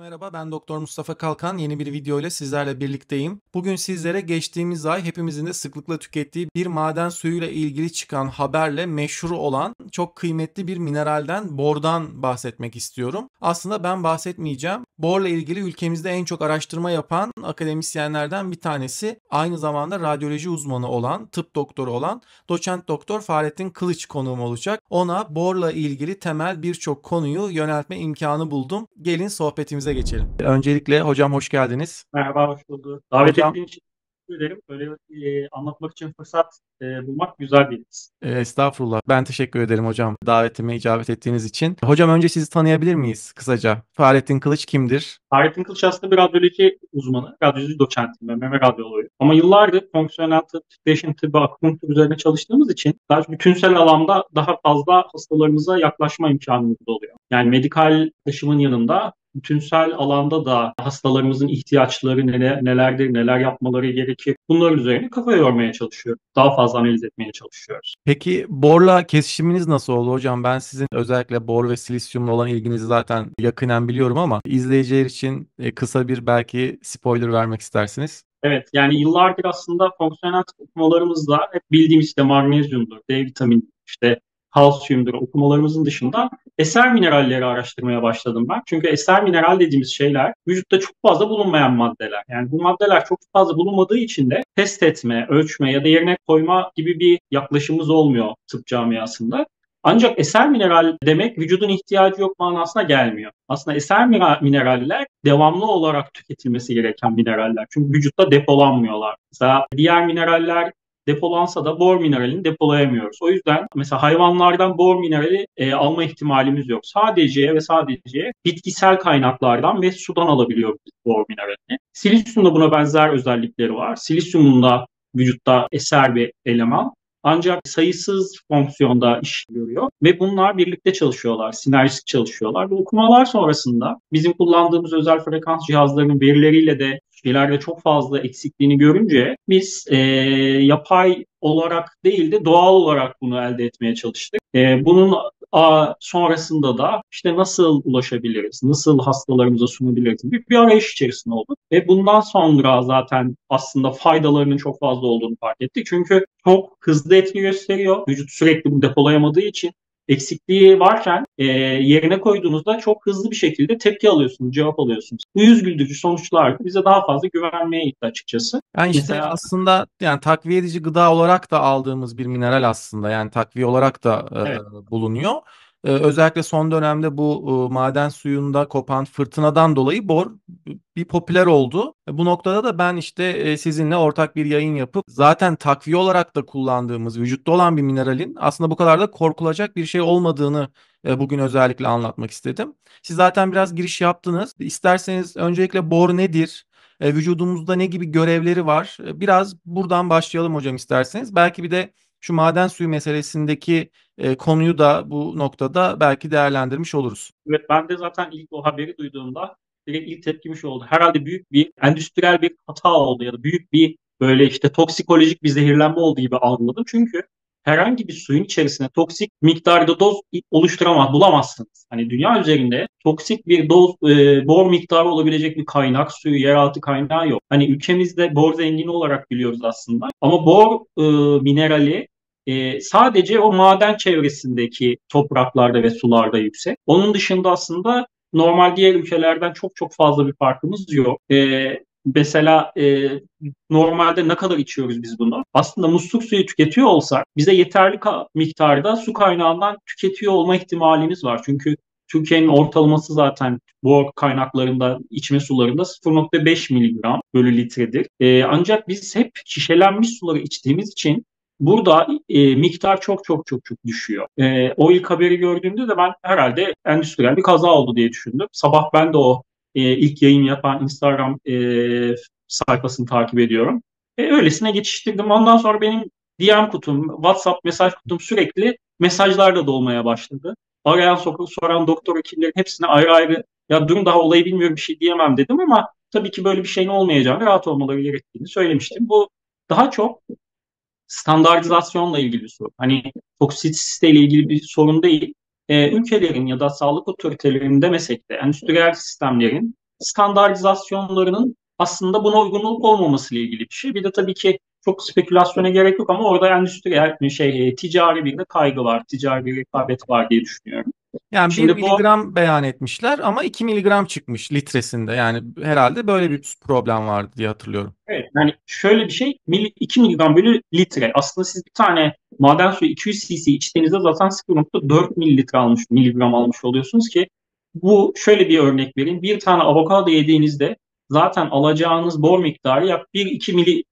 Merhaba, ben Doktor Mustafa Kalkan. Yeni bir video ile sizlerle birlikteyim. Bugün sizlere geçtiğimiz ay hepimizin de sıklıkla tükettiği bir maden suyuyla ilgili çıkan haberle meşhur olan çok kıymetli bir mineralden, bordan bahsetmek istiyorum. Aslında ben bahsetmeyeceğim. Borla ilgili ülkemizde en çok araştırma yapan akademisyenlerden bir tanesi, aynı zamanda radyoloji uzmanı olan, tıp doktoru olan doçent doktor Fahrettin Kılıç konuğum olacak. Ona borla ilgili temel birçok konuyu yöneltme imkanı buldum. Gelin sohbetimize geçelim. Öncelikle hocam hoş geldiniz. Merhaba, hoş bulduk. Davet Hocam ettiğin için teşekkür ederim. Böyle anlatmak için fırsat bulmak güzel bir his. estağfurullah. Ben teşekkür ederim hocam davetime icabet ettiğiniz için. Hocam önce sizi tanıyabilir miyiz kısaca? Fahrettin Kılıç kimdir? Fahrettin Kılıç aslında bir radyoloji uzmanı, radyoloji doçentiyim ben, meme radyoloğuyum. Ama yıllardır fonksiyonel tıp, titreşim tıbbı, akupunktur üzerine çalıştığımız için daha bütünsel alanda daha fazla hastalarımıza yaklaşma imkanımız oluyor. Yani medikal taşımın yanında bütünsel alanda da hastalarımızın ihtiyaçları nelerdir, neler yapmaları gerekir. Bunların üzerine kafa yormaya çalışıyoruz. Daha fazla analiz etmeye çalışıyoruz. Peki borla kesişiminiz nasıl oldu hocam? Ben sizin özellikle bor ve silisyumla olan ilginizi zaten yakinen biliyorum ama izleyiciler için kısa bir belki spoiler vermek istersiniz. Evet, yani yıllardır aslında fonksiyonel tıp okumalarımızda hep bildiğimiz işte magnezyumdur, D vitamini, işte kalsiyumdur okumalarımızın dışında eser mineralleri araştırmaya başladım ben. Çünkü eser mineral dediğimiz şeyler vücutta çok fazla bulunmayan maddeler. Yani bu maddeler çok fazla bulunmadığı için de test etme, ölçme ya da yerine koyma gibi bir yaklaşımımız olmuyor tıp camiasında. Ancak eser mineral demek vücudun ihtiyacı yok manasına gelmiyor. Aslında eser mineraller devamlı olarak tüketilmesi gereken mineraller. Çünkü vücutta depolanmıyorlar. Mesela diğer mineraller depolansa da bor mineralini depolayamıyoruz. O yüzden mesela hayvanlardan bor minerali alma ihtimalimiz yok. Sadece ve sadece bitkisel kaynaklardan ve sudan alabiliyoruz bor mineralini. Silisyumda buna benzer özellikleri var. Silisyumun da vücutta eser bir eleman. Ancak sayısız fonksiyonda iş görüyor ve bunlar birlikte çalışıyorlar, sinerjik çalışıyorlar. Bu okumalar sonrasında bizim kullandığımız özel frekans cihazlarının verileriyle de şeylerde çok fazla eksikliğini görünce biz yapay olarak değil de doğal olarak bunu elde etmeye çalıştık. Bunun sonrasında da işte nasıl ulaşabiliriz, nasıl hastalarımıza sunabiliriz gibi bir arayış içerisinde olduk. Ve bundan sonra zaten aslında faydalarının çok fazla olduğunu fark ettik. Çünkü çok hızlı etki gösteriyor. Vücut sürekli bunu depolayamadığı için eksikliği varken yerine koyduğunuzda çok hızlı bir şekilde tepki alıyorsunuz, cevap alıyorsunuz. Bu yüz güldürücü sonuçlar bize daha fazla güvenmeye itti açıkçası. Yani işte Mesela aslında yani takviye edici gıda olarak da aldığımız bir mineral aslında yani takviye olarak da evet, bulunuyor. Özellikle son dönemde bu maden suyunda kopan fırtınadan dolayı bor bir popüler oldu. Bu noktada da ben işte sizinle ortak bir yayın yapıp zaten takviye olarak da kullandığımız vücutta olan bir mineralin aslında bu kadar da korkulacak bir şey olmadığını bugün özellikle anlatmak istedim. Siz zaten biraz giriş yaptınız. İsterseniz öncelikle bor nedir? Vücudumuzda ne gibi görevleri var? Biraz buradan başlayalım hocam isterseniz. Belki bir de şu maden suyu meselesindeki konuyu da bu noktada belki değerlendirmiş oluruz. evet, ben de zaten ilk o haberi duyduğumda direkt ilk tepkim şu oldu. Herhalde büyük bir endüstriyel bir hata oldu ya da büyük bir böyle işte toksikolojik bir zehirlenme olduğu gibi algıladım. Çünkü herhangi bir suyun içerisine toksik miktarda doz bulamazsınız. Hani dünya üzerinde toksik bir doz, bor miktarı olabilecek bir kaynak, suyu, yeraltı kaynağı yok. Hani ülkemizde bor zengini olarak biliyoruz aslında. Ama bor minerali sadece o maden çevresindeki topraklarda ve sularda yüksek. Onun dışında aslında normal diğer ülkelerden çok çok fazla bir farkımız yok. Mesela normalde ne kadar içiyoruz biz bunu? Aslında musluk suyu tüketiyor olsak bize yeterli miktarda su kaynağından tüketiyor olma ihtimalimiz var. Çünkü Türkiye'nin ortalaması zaten bu kaynaklarında, içme sularında 0,5 miligram bölü litredir. Ancak biz hep şişelenmiş suları içtiğimiz için burada miktar çok çok çok çok düşüyor. O ilk haberi gördüğümde de ben herhalde endüstriyel bir kaza oldu diye düşündüm. Sabah ben de o ilk yayın yapan Instagram sayfasını takip ediyorum. Öylesine geçiştirdim. Ondan sonra benim DM kutum, WhatsApp mesaj kutum sürekli mesajlarla dolmaya başladı. Arayan, soran doktor hekimlerin hepsine ayrı ayrı ya durum daha olayı bilmiyorum bir şey diyemem dedim ama tabii ki böyle bir şeyin olmayacağını, rahat olmaları gerektiğini söylemiştim. Bu daha çok standartizasyonla ilgili bir sorun. Hani toksisiteyle ilgili bir sorun değil. Ülkelerin ya da sağlık otoritelerinin demesek de endüstriyel sistemlerin standartizasyonlarının aslında buna uygun olup olmaması ile ilgili bir şey. Bir de tabii ki çok spekülasyona gerek yok ama orada endüstriyel ticari bir de kaygı var, ticari bir rekabet var diye düşünüyorum. Yani bir Şimdi bu miligram beyan etmişler ama 2 miligram çıkmış litresinde. Yani herhalde böyle bir problem vardı diye hatırlıyorum. evet, yani şöyle bir şey 2 miligram bölü litre. Aslında siz bir tane maden suyu 200 cc içtiğinizde zaten 0,4 mililitre miligram almış oluyorsunuz ki bu şöyle bir örnek vereyim. Bir tane avokado yediğinizde zaten alacağınız bor miktarı yak 1-2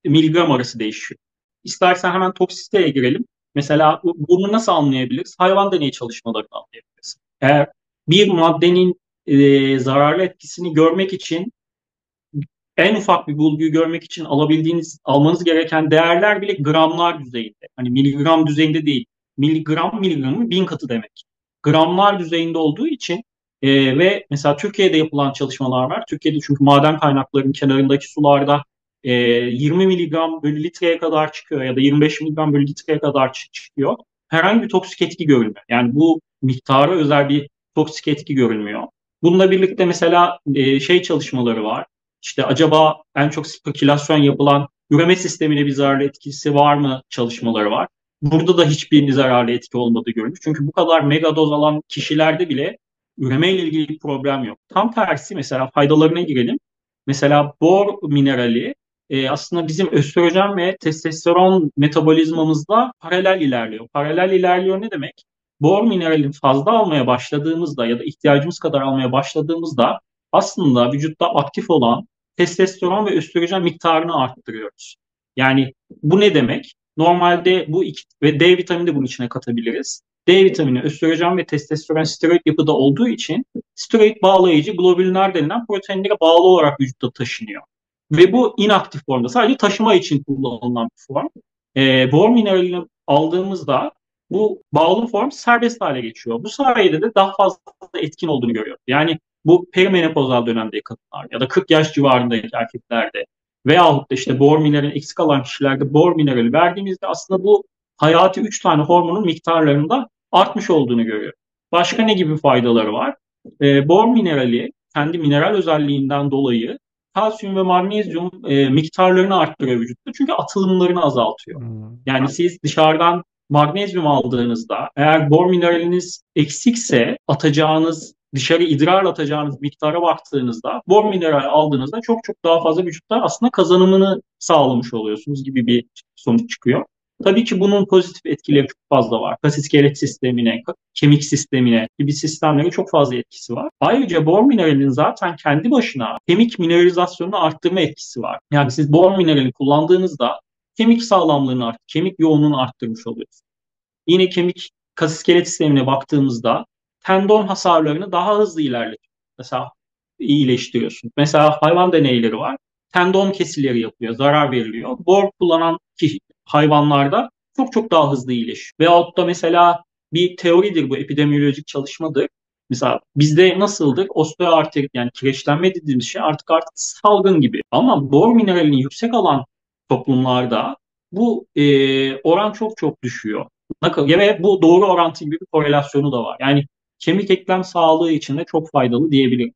miligram arası değişiyor. İstersen hemen toksiteye girelim. Mesela bunu nasıl anlayabiliriz? Hayvan deneyi çalışmalarını anlayabiliriz. Eğer bir maddenin zararlı etkisini görmek için en ufak bir bulguyu görmek için almanız gereken değerler bile gramlar düzeyinde. Hani miligram düzeyinde değil. Miligramın 1000 katı demek. Gramlar düzeyinde olduğu için ve mesela Türkiye'de yapılan çalışmalar var. Türkiye'de çünkü maden kaynaklarının kenarındaki sularda 20 miligram bölü litreye kadar çıkıyor ya da 25 miligram bölü litreye kadar çıkıyor. Herhangi bir toksik etki görülmüyor. Yani bu miktara özel bir toksik etki görülmüyor. Bununla birlikte mesela çalışmaları var. İşte acaba en çok spekülasyon yapılan üreme sistemine bir zararlı etkisi var mı çalışmaları var. Burada da hiçbir zararlı etki olmadığı görülmüş. Çünkü bu kadar mega doz alan kişilerde bile üreme ile ilgili bir problem yok. Tam tersi mesela faydalarına girelim. Mesela bor minerali aslında bizim östrojen ve testosteron metabolizmamızla paralel ilerliyor. Paralel ilerliyor ne demek? Bor mineralini fazla almaya başladığımızda ya da ihtiyacımız kadar almaya başladığımızda aslında vücutta aktif olan testosteron ve östrojen miktarını arttırıyoruz. Yani bu ne demek? Normalde bu iki ve D vitamini de bunun içine katabiliriz. D vitamini, östrojen ve testosteron steroid yapıda olduğu için steroid bağlayıcı globülinler denilen proteinlere bağlı olarak vücutta taşınıyor. Ve bu inaktif formda sadece taşıma için kullanılan bir form. Bor mineralini aldığımızda bu bağlı form serbest hale geçiyor. Bu sayede de daha fazla etkin olduğunu görüyoruz. Yani bu perimenopozal dönemdeki kadınlar ya da 40 yaş civarındaki erkeklerde veyahut da işte bor minerali eksik alan kişilerde bor minerali verdiğimizde aslında bu hayati 3 tane hormonun miktarlarında artmış olduğunu görüyoruz. Başka ne gibi faydaları var? Bor minerali kendi mineral özelliğinden dolayı kalsiyum ve magnezyum miktarlarını arttırıyor vücutta. Çünkü atılımlarını azaltıyor. Hmm. Yani siz dışarıdan magnezyum aldığınızda eğer bor mineraliniz eksikse dışarı idrar atacağınız miktara baktığınızda bor mineral aldığınızda çok çok daha fazla vücutta aslında kazanımını sağlamış oluyorsunuz gibi bir sonuç çıkıyor. Tabii ki bunun pozitif etkileri çok fazla var. Kas iskelet sistemine, kemik sistemine gibi sistemlere çok fazla etkisi var. Ayrıca bor mineralinin zaten kendi başına kemik mineralizasyonunu arttırma etkisi var. Yani siz bor minerali kullandığınızda kemik sağlamlığını kemik yoğunluğunu arttırmış oluyorsunuz. Yine kas iskelet sistemine baktığımızda tendon hasarlarını daha hızlı ilerletiyor. Mesela iyileştiriyorsun. Mesela hayvan deneyleri var. Tendon kesileri yapıyor, zarar veriliyor. Bor kullanan hayvanlarda çok çok daha hızlı iyileşiyor. Veyahut da mesela bir teoridir bu, epidemiyolojik çalışmadır. Mesela bizde nasıldır? Osteoartrit yani kireçlenme dediğimiz şey artık salgın gibi. Ama bor mineralini yüksek alan toplumlarda bu oran çok çok düşüyor. Ve bu doğru orantı gibi bir korelasyonu da var. Yani kemik eklem sağlığı için de çok faydalı diyebilirim.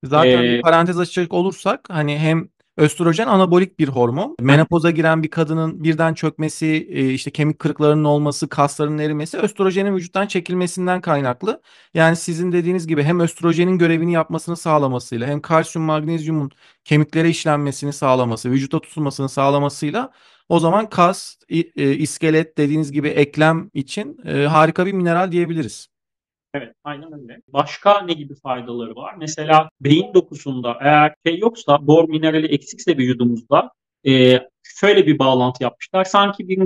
Zaten bir parantez açacak olursak hani hem östrojen anabolik bir hormon. Menopoza giren bir kadının birden çökmesi, işte kemik kırıklarının olması, kasların erimesi östrojenin vücuttan çekilmesinden kaynaklı. Yani sizin dediğiniz gibi hem östrojenin görevini yapmasını sağlamasıyla hem kalsiyum, magnezyumun kemiklere işlenmesini sağlaması, vücutta tutulmasını sağlamasıyla o zaman kas, iskelet dediğiniz gibi eklem için harika bir mineral diyebiliriz. Evet, aynen öyle. Başka ne gibi faydaları var? Mesela beyin dokusunda eğer yoksa, bor minerali eksikse vücudumuzda şöyle bir bağlantı yapmışlar. Sanki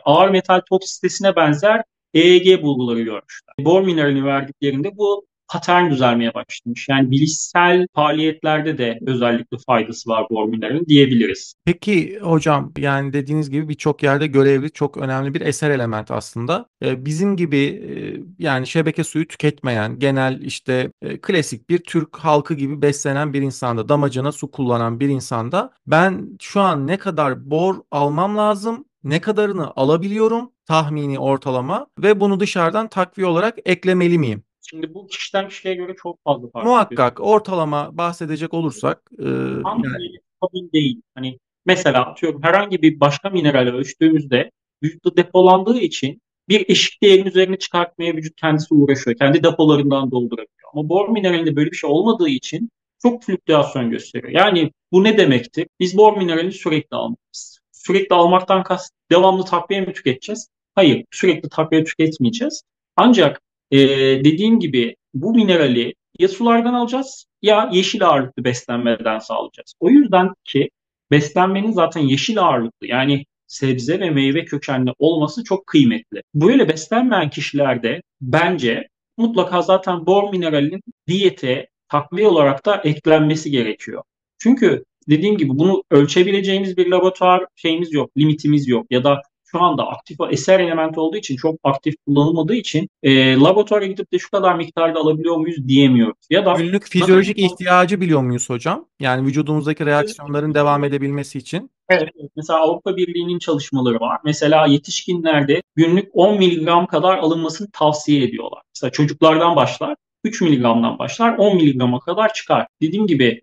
ağır metal toksisitesine benzer EEG bulguları görmüşler. Bor mineralini verdiklerinde bu patern düzelmeye başlamış. Yani bilişsel faaliyetlerde de özellikle faydası var bor mineralin diyebiliriz. Peki hocam yani dediğiniz gibi birçok yerde görevli çok önemli bir eser element aslında. Bizim gibi yani şebeke suyu tüketmeyen genel işte klasik bir Türk halkı gibi beslenen bir insanda damacana su kullanan bir insanda ben şu an ne kadar bor almam lazım? Ne kadarını alabiliyorum tahmini ortalama ve bunu dışarıdan takviye olarak eklemeli miyim? Şimdi bu kişiden kişiye göre çok fazla farklı Muhakkak ortalama bahsedecek olursak tam yani vitamin değil. Hani mesela atıyorum herhangi bir başka mineral ölçtüğümüzde vücutta depolandığı için bir eşik değerin üzerine çıkartmaya vücut kendisi uğraşıyor. Kendi depolarından doldurabiliyor. Ama bor mineralinde böyle bir şey olmadığı için çok flüktüasyon gösteriyor. Yani bu ne demektir? Biz bor mineralini sürekli almalıyız. Sürekli almaktan kast devamlı takviye mi tüketeceğiz? Hayır, sürekli takviye tüketmeyeceğiz. Ancak dediğim gibi bu minerali ya sulardan alacağız ya yeşil ağırlıklı beslenmeden sağlayacağız. O yüzden ki beslenmenin zaten yeşil ağırlıklı yani sebze ve meyve kökenli olması çok kıymetli. Böyle beslenmeyen kişilerde bence mutlaka zaten bor mineralinin diyete takviye olarak da eklenmesi gerekiyor. Çünkü dediğim gibi bunu ölçebileceğimiz bir laboratuvar şeyimiz yok, limitimiz yok ya da şu anda aktif eser elementi olduğu için çok aktif kullanılmadığı için laboratuvara gidip de şu kadar miktarda alabiliyor muyuz diyemiyoruz. Ya da günlük ne kadar fizyolojik ihtiyacı biliyor muyuz hocam? Yani vücudumuzdaki reaksiyonların devam edebilmesi için. evet, evet. Mesela Avrupa Birliği'nin çalışmaları var. Mesela yetişkinlerde günlük 10 miligram kadar alınmasını tavsiye ediyorlar. Mesela çocuklardan başlar, 3 miligramdan başlar, 10 miligrama kadar çıkar. Dediğim gibi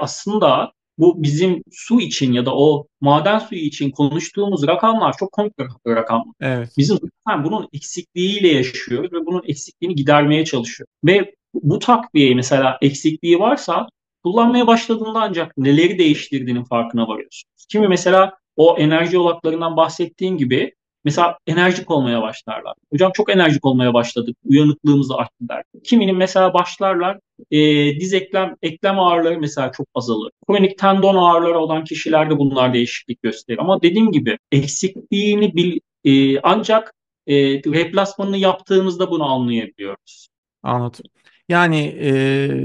aslında bu bizim su için ya da o maden suyu için konuştuğumuz rakamlar çok komik rakamlar. Evet, Bizim zaten bunun eksikliğiyle yaşıyoruz ve bunun eksikliğini gidermeye çalışıyor. Ve bu takviye mesela eksikliği varsa kullanmaya başladığında ancak neleri değiştirdiğinin farkına varıyorsun. Kimi mesela o enerji odaklarından bahsettiğin gibi mesela enerjik olmaya başlarlar. Hocam çok enerjik olmaya başladık. Uyanıklığımız arttı der. Kiminin mesela başlarlar diz eklem ağrıları mesela çok azalır. Kronik tendon ağrıları olan kişilerde bunlar değişiklik gösterir. Ama dediğim gibi eksikliğini ancak replasmanını yaptığımızda bunu anlayabiliyoruz. anladım. Yani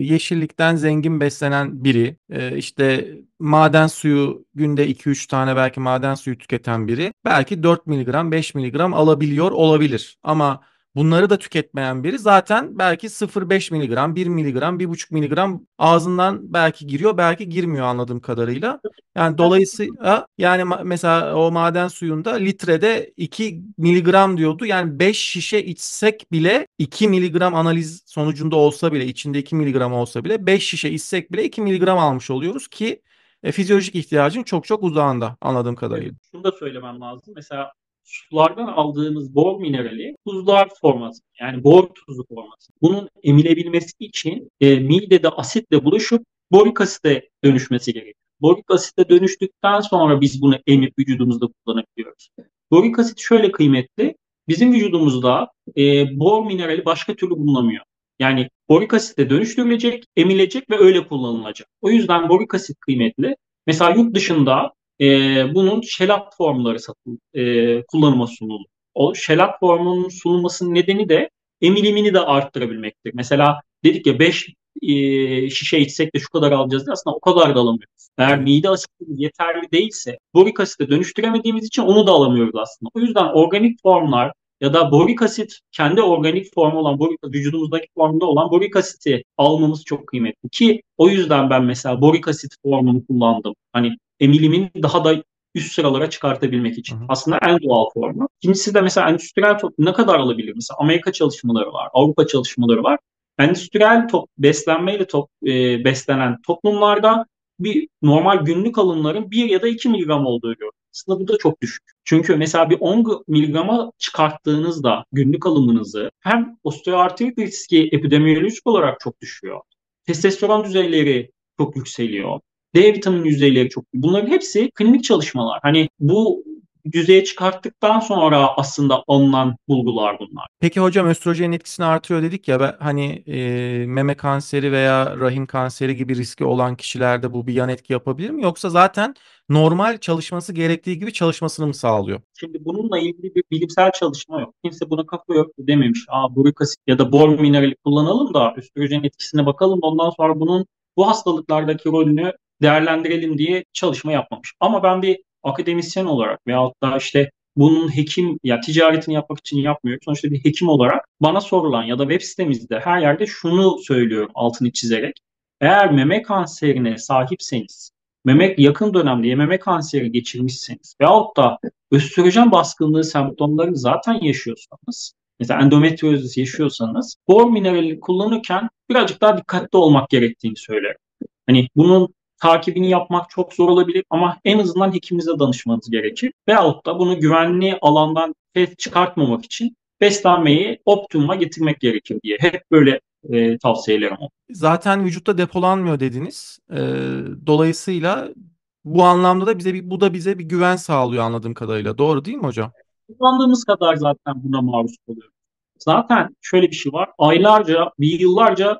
yeşillikten zengin beslenen biri, işte maden suyu günde 2-3 tane belki maden suyu tüketen biri belki 4 miligram 5 miligram alabiliyor olabilir. Ama bunları da tüketmeyen biri zaten belki 0,5 miligram 1 miligram 1,5 miligram ağzından belki giriyor belki girmiyor anladığım kadarıyla. Yani dolayısıyla yani mesela o maden suyunda litrede 2 miligram diyordu. Yani 5 şişe içsek bile 2 miligram analiz sonucunda olsa bile içinde 2 miligram olsa bile 5 şişe içsek bile 2 miligram almış oluyoruz ki fizyolojik ihtiyacın çok çok uzağında anladığım Evet, kadarıyla. şunu da söylemem lazım. Mesela sulardan aldığımız bor minerali tuzlar forması yani bor tuzu forması. Bunun emilebilmesi için midede asitle buluşup borik asite dönüşmesi gerekiyor. Borik asite dönüştükten sonra biz bunu emip vücudumuzda kullanabiliyoruz. Borik asit şöyle kıymetli. Bizim vücudumuzda bor minerali başka türlü bulunamıyor. Yani borik asite dönüştürülecek, emilecek ve öyle kullanılacak. O yüzden borik asit kıymetli. Mesela yurt dışında bunun şelak formları kullanıma sunuldu. O şelak formunun sunulmasının nedeni de emilimini de arttırabilmektir. Mesela dedik ya 5 şişe içsek de şu kadar alacağız diye aslında o kadar da alamıyoruz. Eğer Evet. mide asitimiz yeterli değilse borik asite dönüştüremediğimiz için onu da alamıyoruz aslında. O yüzden organik formlar ya da borik asit kendi organik formu olan vücudumuzdaki formda olan borik asiti almamız çok kıymetli ki o yüzden ben mesela borik asit formunu kullandım. Hani emilimini daha da üst sıralara çıkartabilmek Hı için. hı. Aslında en doğal formu. İkincisi de mesela endüstriyel ne kadar alabilir? Mesela Amerika çalışmaları var, Avrupa çalışmaları var. Endüstriyel beslenmeyle beslenen toplumlarda bir normal günlük alımların 1 ya da 2 miligram olduğu görülüyor. Aslında bu da çok düşük. Çünkü mesela bir 10 miligrama çıkarttığınızda günlük alımınızı hem osteoartrit riski epidemiyolojik olarak çok düşüyor. Testosteron düzeyleri çok yükseliyor. D vitamini yüzeyleri çok. Bunların hepsi klinik çalışmalar. Hani bu düzeye çıkarttıktan sonra aslında alınan bulgular bunlar. Peki hocam östrojenin etkisini artırıyor dedik ya hani meme kanseri veya rahim kanseri gibi riski olan kişilerde bu bir yan etki yapabilir mi? Yoksa zaten normal çalışması gerektiği gibi çalışmasını mı sağlıyor? Şimdi bununla ilgili bir bilimsel çalışma yok. Kimse buna kafa yok dememiş. Borik asit ya da bor minerali kullanalım da östrojenin etkisine bakalım. Ondan sonra bunun bu hastalıklardaki rolünü değerlendirelim diye çalışma yapmamış. Ama ben bir akademisyen olarak veyahut da işte bunun hekim ya ticaretini yapmak için yapmıyorum. Sonuçta bir hekim olarak bana sorulan ya da web sitemizde her yerde şunu söylüyorum altını çizerek. Eğer meme kanserine sahipseniz, yakın dönemde meme kanseri geçirmişseniz veyahut da östrojen baskınlığı semptomlarını zaten yaşıyorsanız mesela endometriozis yaşıyorsanız bor minerali kullanırken birazcık daha dikkatli olmak gerektiğini söylerim. Hani bunun takibini yapmak çok zor olabilir ama en azından hekiminize danışmanız gerekir. Veyahut da bunu güvenli alandan ses çıkartmamak için beslenmeyi optimuma getirmek gerekir diye. Hep böyle tavsiyelerim oldu. Zaten vücutta depolanmıyor dediniz. Dolayısıyla bu anlamda da bu da bize bir güven sağlıyor anladığım kadarıyla. Doğru değil mi hocam? Kullandığımız kadar zaten buna maruz kalıyoruz. Zaten şöyle bir şey var. Aylarca, bir yıllarca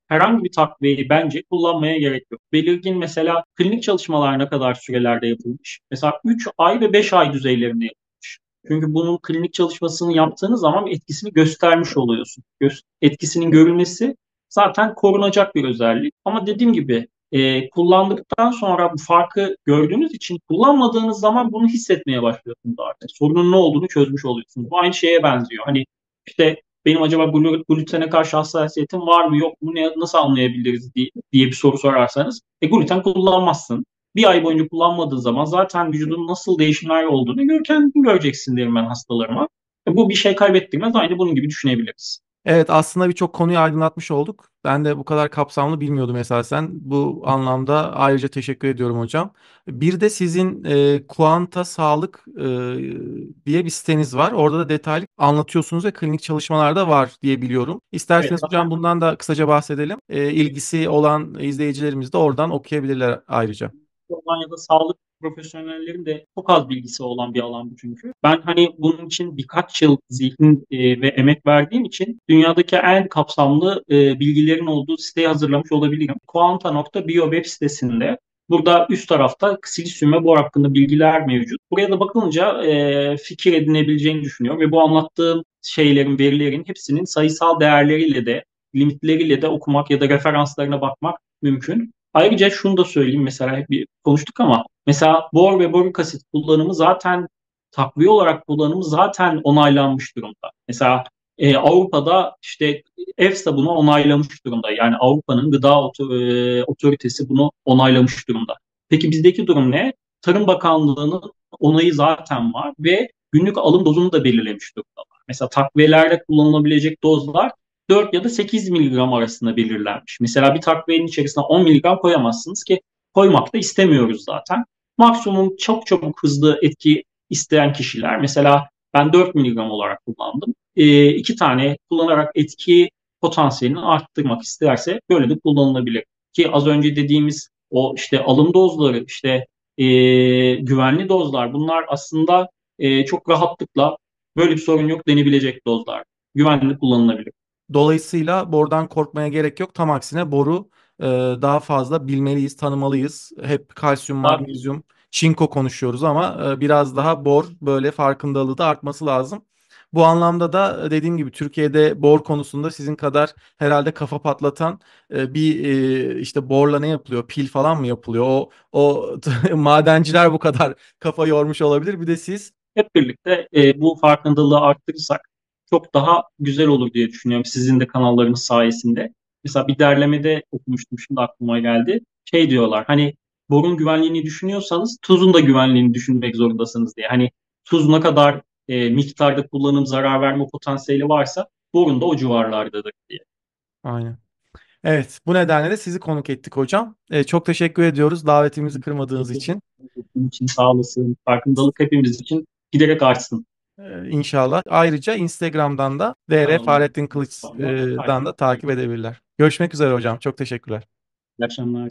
herhangi bir takviyeyi bence kullanmaya gerek yok. Belirgin mesela klinik çalışmalar ne kadar sürelerde yapılmış? Mesela 3 ay ve 5 ay düzeylerinde yapılmış. Çünkü bunun klinik çalışmasını yaptığınız zaman etkisini göstermiş oluyorsun. Etkisinin görülmesi zaten korunacak bir özellik. Ama dediğim gibi kullandıktan sonra bu farkı gördüğünüz için kullanmadığınız zaman bunu hissetmeye başlıyorsunuz artık. Sorunun ne olduğunu çözmüş oluyorsunuz. Bu aynı şeye benziyor. Hani işte benim acaba glutene karşı hassasiyetim var mı yok mu nasıl anlayabiliriz diye bir soru sorarsanız gluten kullanmazsın. Bir ay boyunca kullanmadığın zaman zaten vücudun nasıl değişimler olduğunu kendin göreceksin derim ben hastalarıma. Bu bir şey kaybettirmez. Aynı bunun gibi düşünebiliriz. Evet, aslında birçok konuyu aydınlatmış olduk. Ben de bu kadar kapsamlı bilmiyordum esasen. Bu anlamda ayrıca teşekkür ediyorum hocam. Bir de sizin Kuanta Sağlık diye bir siteniz var. Orada da detaylı anlatıyorsunuz ve klinik çalışmalar da var diye biliyorum. Evet, İsterseniz zaten hocam bundan da kısaca bahsedelim. İlgisi olan izleyicilerimiz de oradan okuyabilirler ayrıca. Almanya'da sağlık profesyonellerin de çok az bilgisi olan bir alan bu çünkü. Ben hani bunun için birkaç yıl zihin ve emek verdiğim için dünyadaki en kapsamlı bilgilerin olduğu siteyi hazırlamış olabilirim. Quanta.bio web sitesinde burada üst tarafta silisyum ve bor hakkında bilgiler mevcut. Buraya da bakılınca fikir edinebileceğini düşünüyorum ve bu anlattığım şeylerin, verilerin hepsinin sayısal değerleriyle de, limitleriyle de okumak ya da referanslarına bakmak mümkün. Ayrıca şunu da söyleyeyim mesela hep bir konuştuk ama mesela bor ve borik asit kullanımı zaten takviye olarak kullanımı zaten onaylanmış durumda. Mesela Avrupa'da işte EFSA bunu onaylamış durumda. Yani Avrupa'nın otoritesi bunu onaylamış durumda. Peki bizdeki durum ne? Tarım Bakanlığı'nın onayı zaten var ve günlük alım dozunu da belirlemiş durumda. Mesela takviyelerde kullanılabilecek dozlar 4 ya da 8 miligram arasında belirlenmiş. Mesela bir takviyenin içerisine 10 miligram koyamazsınız ki koymak da istemiyoruz zaten. Maksimum çok çok hızlı etki isteyen kişiler mesela ben 4 miligram olarak kullandım. 2 tane kullanarak etki potansiyelini arttırmak isterse böyle de kullanılabilir. Ki az önce dediğimiz o işte alım dozları işte güvenli dozlar bunlar aslında çok rahatlıkla böyle bir sorun yok denebilecek dozlar. Güvenli kullanılabilir. Dolayısıyla bordan korkmaya gerek yok. Tam aksine boru daha fazla bilmeliyiz, tanımalıyız. Hep kalsiyum, Daha magnezyum, çinko konuşuyoruz ama biraz daha bor böyle farkındalığı da artması lazım. Bu anlamda da dediğim gibi Türkiye'de bor konusunda sizin kadar herhalde kafa patlatan bir işte borla ne yapılıyor? Pil falan mı yapılıyor? O madenciler bu kadar kafa yormuş olabilir. Bir de siz. hep birlikte bu farkındalığı arttırırsak çok daha güzel olur diye düşünüyorum sizin de kanallarınız sayesinde. Mesela bir derlemede okumuştum şimdi aklıma geldi. Şey diyorlar hani borun güvenliğini düşünüyorsanız tuzun da güvenliğini düşünmek zorundasınız diye. Hani tuz ne kadar miktarda kullanım zarar verme potansiyeli varsa borun da o civarlardadır diye. Aynen. Evet, bu nedenle de sizi konuk ettik hocam. Çok teşekkür ediyoruz davetimizi kırmadığınız için. Bunun için sağ olasın. Farkındalık hepimiz için giderek artsın. İnşallah. Ayrıca Instagram'dan da DR Kanalımız. Fahrettin Kılıç'dan da takip edebilirler. Görüşmek üzere hocam. Çok teşekkürler. İyi akşamlar.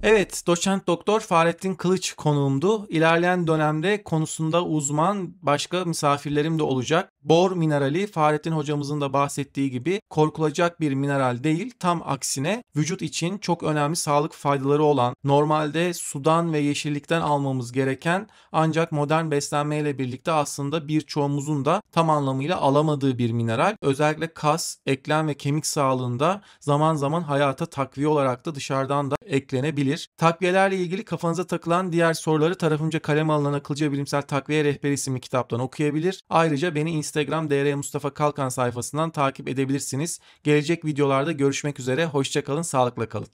Evet, doçent doktor Fahrettin Kılıç konuğumdu. İlerleyen dönemde konusunda uzman başka misafirlerim de olacak. Bor minerali Fahrettin hocamızın da bahsettiği gibi korkulacak bir mineral değil. Tam aksine vücut için çok önemli sağlık faydaları olan, normalde sudan ve yeşillikten almamız gereken ancak modern beslenmeyle birlikte aslında birçoğumuzun da tam anlamıyla alamadığı bir mineral. Özellikle kas, eklem ve kemik sağlığında zaman zaman hayata takviye olarak da dışarıdan da eklenebilir. Takviyelerle ilgili kafanıza takılan diğer soruları tarafımca kaleme alınan Akılcı Bilimsel Takviye Rehberi isimli kitaptan okuyabilir. Ayrıca beni Instagram DR Mustafa Kalkan sayfasından takip edebilirsiniz. Gelecek videolarda görüşmek üzere. Hoşça kalın, sağlıkla kalın.